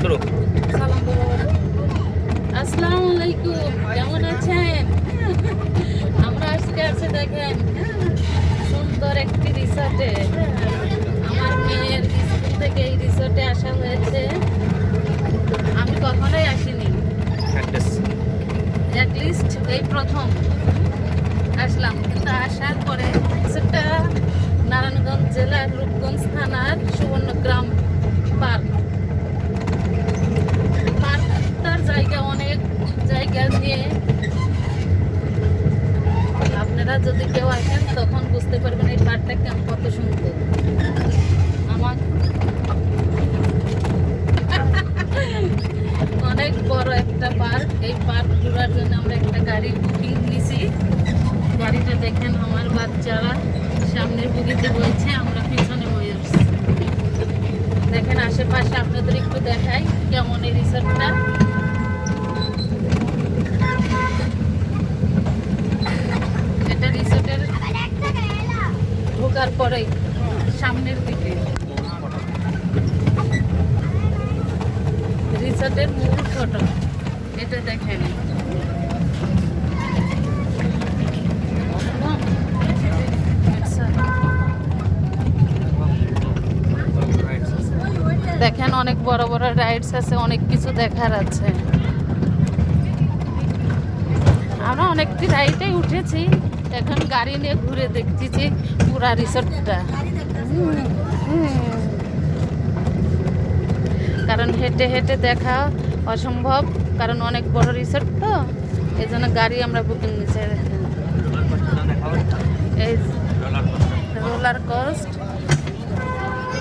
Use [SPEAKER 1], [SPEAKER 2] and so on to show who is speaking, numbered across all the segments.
[SPEAKER 1] করো।
[SPEAKER 2] আসসালামু আলাইকুম, কেমন আছেন? আমরা আজকে আছে দেখেন সুন্দর একটি রিসোর্টে। আমার মেয়ের স্কুল থেকে এই রিসোর্টে আসা হয়েছে। আমি কখনোই আসিনি, অ্যাটলিস্ট এই প্রথম আসলাম। কিন্তু আসার পরে রিসোর্টটা নারায়ণগঞ্জ জেলার রূপগঞ্জ থানার সুবর্ণগ্রাম পার্ক। পার্কটার জায়গা অনেক জায়গা নিয়ে, আপনারা যদি কেউ আসেন তখন বুঝতে পারবেন এই পার্কটা কত সুন্দর। আমার অনেক বড় একটা পার্ক। এই পার্ক ঘোরার জন্য আমরা একটা গাড়ি বুকিং নিয়েছি। গাড়িটা দেখেন, আমার বাচ্চারা সামনের বগিতে বইছে, আমরা পিছনে বই আসছি। দেখেন আশেপাশে আপনাদের একটু দেখাই কেমন এই রিসোর্টটা। এটা রিসোর্টের ঢোকার পরে সামনের দিকে রিসোর্টের মূল ফটো এটা দেখেন। দেখেন অনেক বড় বড় রাইডস আছে, অনেক কিছু দেখার আছে। আমরা অনেকটি রাইডে উঠেছি, এখন গাড়ি নিয়ে ঘুরে দেখতেছি পুরা রিসোর্টটা। কারণ হেঁটে হেঁটে দেখা অসম্ভব, কারণ অনেক বড় রিসোর্ট তো, এই জন্য গাড়ি আমরা বুকিং নিচ্ছি। এই রোলার কোস্ট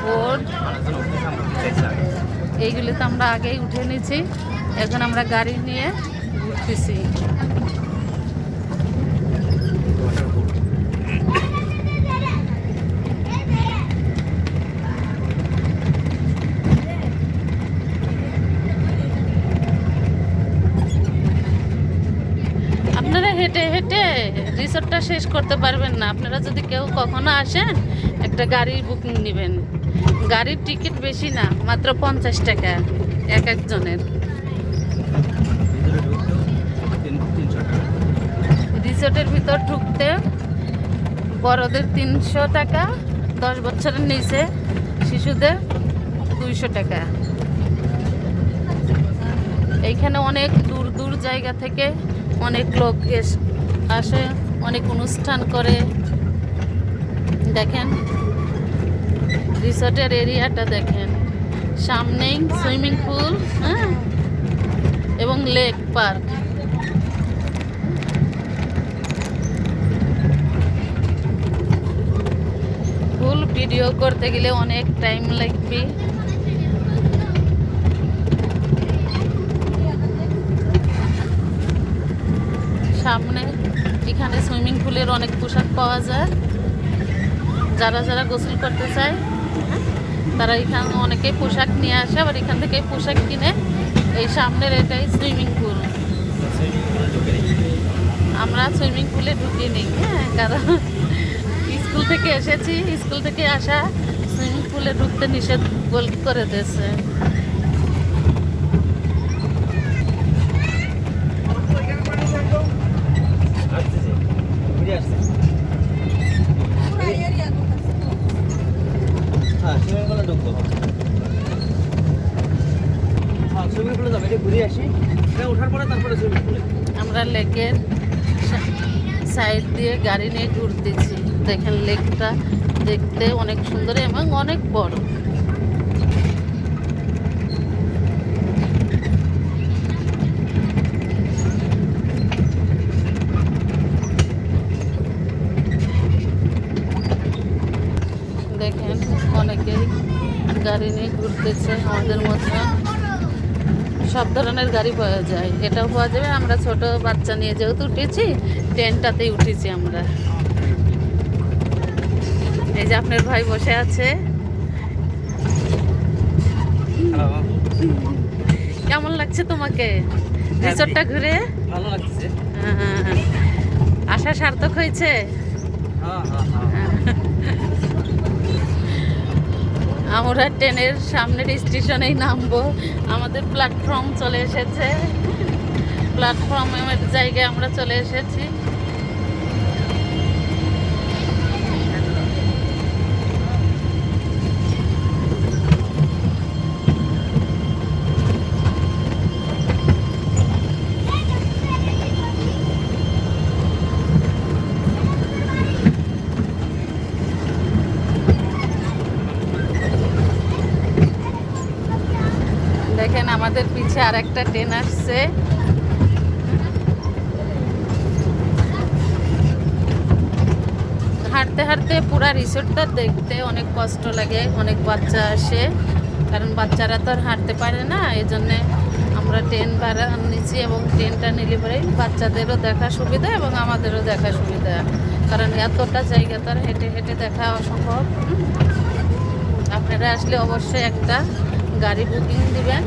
[SPEAKER 2] বোর্ড এইগুলি তো আমরা আগেই উঠে নিয়েছি, এখন আমরা গাড়ি নিয়ে ঘুরতেছি। আপনারা হেঁটে হেঁটে রিসোর্টটা শেষ করতে পারবেন না। আপনারা যদি কেউ কখনো আসেন একটা গাড়ির বুকিং নেবেন। গাড়ির টিকিট বেশি না, মাত্র 50 টাকা এক একজনের। রিসোর্টের ভিতর ঢুকতে বড়দের 300 টাকা, 10 বছরের নিচে শিশুদের 200 টাকা। এইখানে অনেক দূর দূর জায়গা থেকে অনেক লোক আসে, অনেক অনুষ্ঠান করে। দেখেন রিসোর্টের এরিয়াটা দেখেন, সামনেই সুইমিং পুল, হ্যাঁ, এবং লেক পার্ক। ফুল ভিডিও করতে গেলে অনেক টাইম লাগবে। সামনে এখানে সুইমিং পুলের অনেক পোশাক পাওয়া যায়। যারা যারা গোসল করতে চায় তারা এখানে অনেকেই পোশাক নিয়ে আসে, আবার এখান থেকে পোশাক কিনে। এই সামনের এটাই সুইমিং পুল। আমরা সুইমিং পুলে ঢুকিনি, হ্যাঁ, কারণ স্কুল থেকে এসেছি, স্কুল থেকে আসা সুইমিং পুলে ঢুকতে নিষেধ করে দিয়েছে। আমরা লেকের সাইড দিয়ে গাড়ি নিয়ে ঘুরতেছি। দেখেন লেকটা দেখতে অনেক সুন্দর এবং অনেক বড়। দেখেন অনেকেই গাড়ি নিয়ে ঘুরতেছে। আমাদের মতো সব ধরনের গাড়ি পাওয়া যায়, এটাও পাওয়া যাবে। আমরা ছোট বাচ্চা নিয়ে যেহেতু উঠেছি, ট্রেনটাতেই উঠেছি আমরা। এই যে আপনার ভাই বসে আছে। কেমন লাগছে তোমাকে রিসোর্টটা ঘুরে?
[SPEAKER 1] ভালো লাগছে।
[SPEAKER 2] আশা সার্থক হয়েছে? আমরা ট্রেনের সামনের স্টেশনেই নামবো। আমাদের প্ল্যাটফর্ম চলে এসেছে, প্ল্যাটফর্মের জায়গায় আমরা চলে এসেছি। দেখেন আমাদের পিছে আর একটা ট্রেন আসছে। হাঁটতে হাঁটতে পুরা রিসোর্টটা দেখতে অনেক কষ্ট লাগে, অনেক বাচ্চা আসে, কারণ বাচ্চারা তো আর হাঁটতে পারে না। এই জন্যে আমরা ট্রেন ভাড়া নিচ্ছি, এবং ট্রেনটা নিলে পরেই বাচ্চাদেরও দেখা সুবিধা এবং আমাদেরও দেখা সুবিধা, কারণ এতটা জায়গা তো আর হেঁটে হেঁটে দেখা অসম্ভব। আপনারা আসলে অবশ্যই একটা গাড়ি বুকিং দিবেন,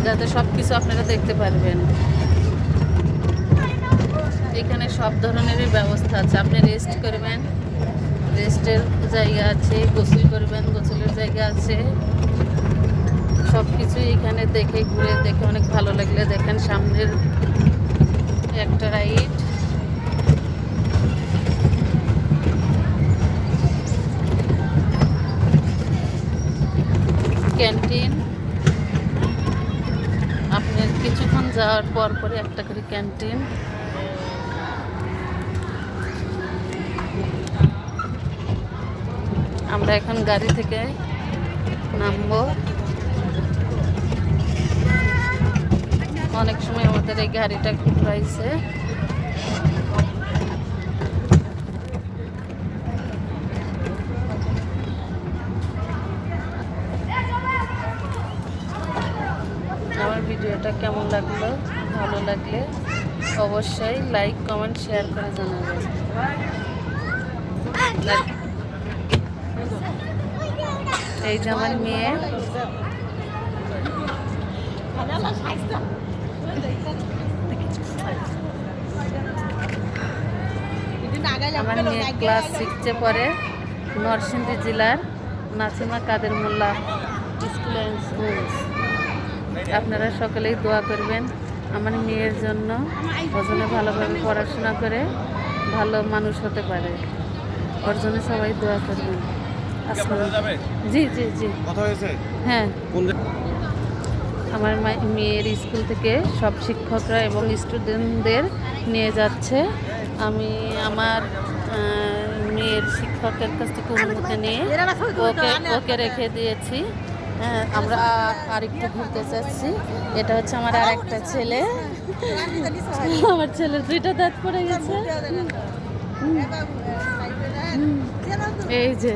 [SPEAKER 2] যাতে সব কিছু আপনারা দেখতে পারবেন। এখানে সব ধরনেরই ব্যবস্থা আছে। আপনি রেস্ট করবেন, রেস্টের জায়গা আছে, গোসল করবেন, গোসলের জায়গা আছে, সব কিছুই এখানে দেখে ঘুরে দেখে অনেক ভালো লাগলে। দেখেন সামনের একটা রাইড, ক্যান্টিন। আপনার কিছুক্ষণ যাওয়ার পর পরে একটা করে ক্যান্টিন। আমরা এখন গাড়ি থেকে নামবো। অনেক সময় আমাদের এই গাড়িটা ঘুরাইছে। আমার ভিডিওটা কেমন লাগলো, ভালো লাগলে অবশ্যই লাইক কমেন্ট শেয়ার করে জানাবেন। এই যে আমার মেয়ে, আমার মেয়ে ক্লাস 6-এ পড়ে, নরসিংদী জেলার নাসিমা কাদের মোল্লা স্কুল অ্যান্ড স্কুলস। আপনারা সকলেই দোয়া করবেন আমার মেয়ের জন্য, ওর জন্য ভালোভাবে পড়াশোনা করে ভালো মানুষ হতে পারে, ওর জন্য সবাই দোয়া করবেন। জি জি জি, হ্যাঁ। আমার মেয়ের স্কুল থেকে সব শিক্ষকরা এবং স্টুডেন্টদের নিয়ে যাচ্ছে। আমি আমার মেয়ের শিক্ষকের কাছ থেকে অনুমতি নিয়ে ওকে রেখে দিয়েছি। হ্যাঁ, আমরা আরেকটু ঘুরতে চাচ্ছি। এটা হচ্ছে আমার আর একটা ছেলে, আমার ছেলের 2টা দাঁত পড়ে গেছে। এই যে